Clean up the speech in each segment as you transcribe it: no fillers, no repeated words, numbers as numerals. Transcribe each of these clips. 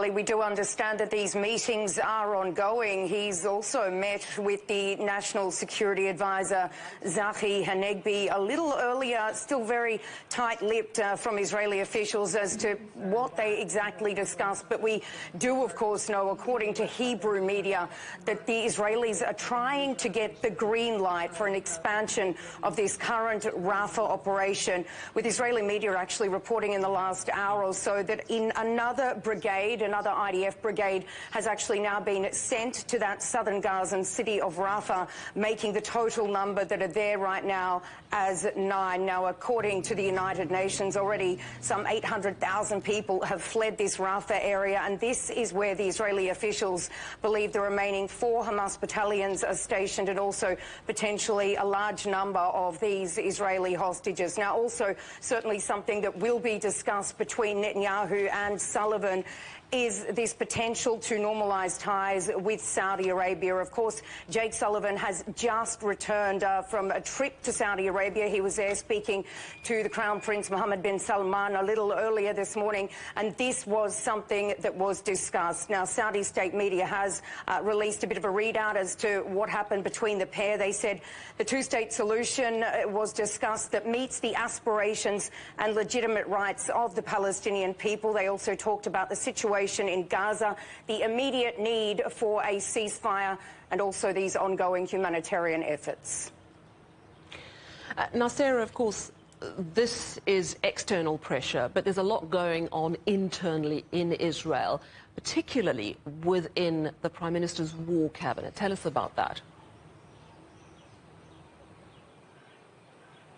Kelly, we do understand that these meetings are ongoing. He's also met with the National Security Advisor Zaki Hanegbi a little earlier, still very tight-lipped from Israeli officials as to what they exactly discussed. But we do, of course, know, according to Hebrew media, that the Israelis are trying to get the green light for an expansion of this current Rafah operation, with Israeli media actually reporting in the last hour or so that in another brigade, another IDF brigade, has actually now been sent to that southern Gazan city of Rafah, making the total number that are there right now as 9. Now, according to the United Nations, already some 800,000 people have fled this Rafah area, and this is where the Israeli officials believe the remaining 4 Hamas battalions are stationed, and also potentially a large number of these Israeli hostages. Now, also certainly something that will be discussed between Netanyahu and Sullivan is this potential to normalise ties with Saudi Arabia. Of course, Jake Sullivan has just returned from a trip to Saudi Arabia. He was there speaking to the Crown Prince Mohammed bin Salman a little earlier this morning, and this was something that was discussed. Now, Saudi state media has released a bit of a readout as to what happened between the pair. They said the two-state solution was discussed that meets the aspirations and legitimate rights of the Palestinian people. They also talked about the situation in Gaza, the immediate need for a ceasefire, and also these ongoing humanitarian efforts. Now, Sarah, of course, this is external pressure, but there's a lot going on internally in Israel, particularly within the Prime Minister's war cabinet. Tell us about that.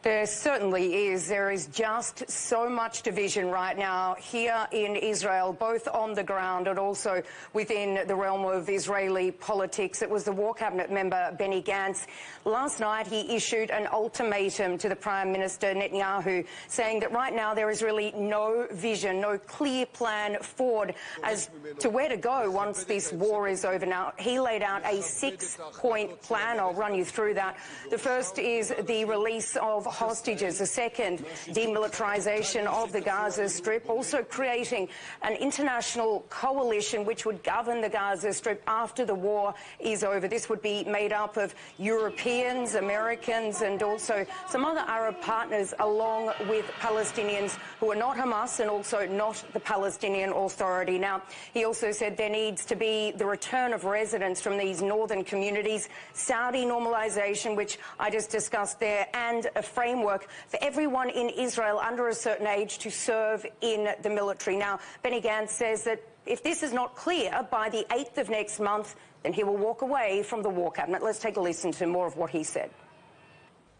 There certainly is. There is just so much division right now here in Israel, both on the ground and also within the realm of Israeli politics. It was the War Cabinet member, Benny Ganz. Last night, he issued an ultimatum to the Prime Minister Netanyahu, saying that right now there is really no vision, no clear plan forward as to where to go once this war is over. Now, he laid out a 6-point plan. I'll run you through that. The first is the release of hostages. The second, demilitarization of the Gaza Strip, also creating an international coalition which would govern the Gaza Strip after the war is over. This would be made up of Europeans, Americans, and also some other Arab partners, along with Palestinians who are not Hamas and also not the Palestinian Authority. Now, he also said there needs to be the return of residents from these northern communities, Saudi normalization, which I just discussed there, and a framework for everyone in Israel under a certain age to serve in the military. Now, Benny Ganz says that if this is not clear by the 8th of next month, then he will walk away from the War Cabinet. Let's take a listen to more of what he said.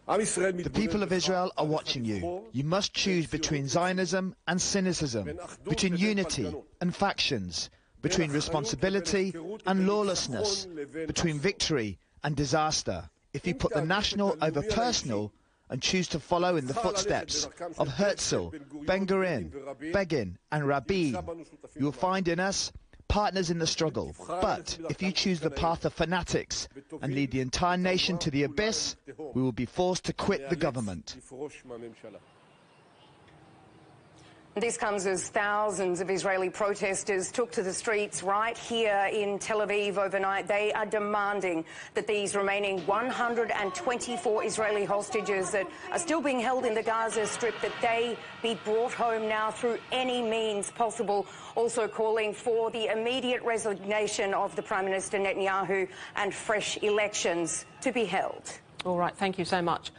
The people of Israel are watching you. You must choose between Zionism and cynicism, between unity and factions, between responsibility and lawlessness, between victory and disaster. If you put the national over personal and choose to follow in the footsteps of Herzl, Ben-Gurion, Begin and Rabin, you will find in us partners in the struggle. But if you choose the path of fanatics and lead the entire nation to the abyss, we will be forced to quit the government. This comes as thousands of Israeli protesters took to the streets right here in Tel Aviv overnight. They are demanding that these remaining 124 Israeli hostages that are still being held in the Gaza Strip, that they be brought home now through any means possible. Also calling for the immediate resignation of the Prime Minister Netanyahu and fresh elections to be held. All right, thank you so much.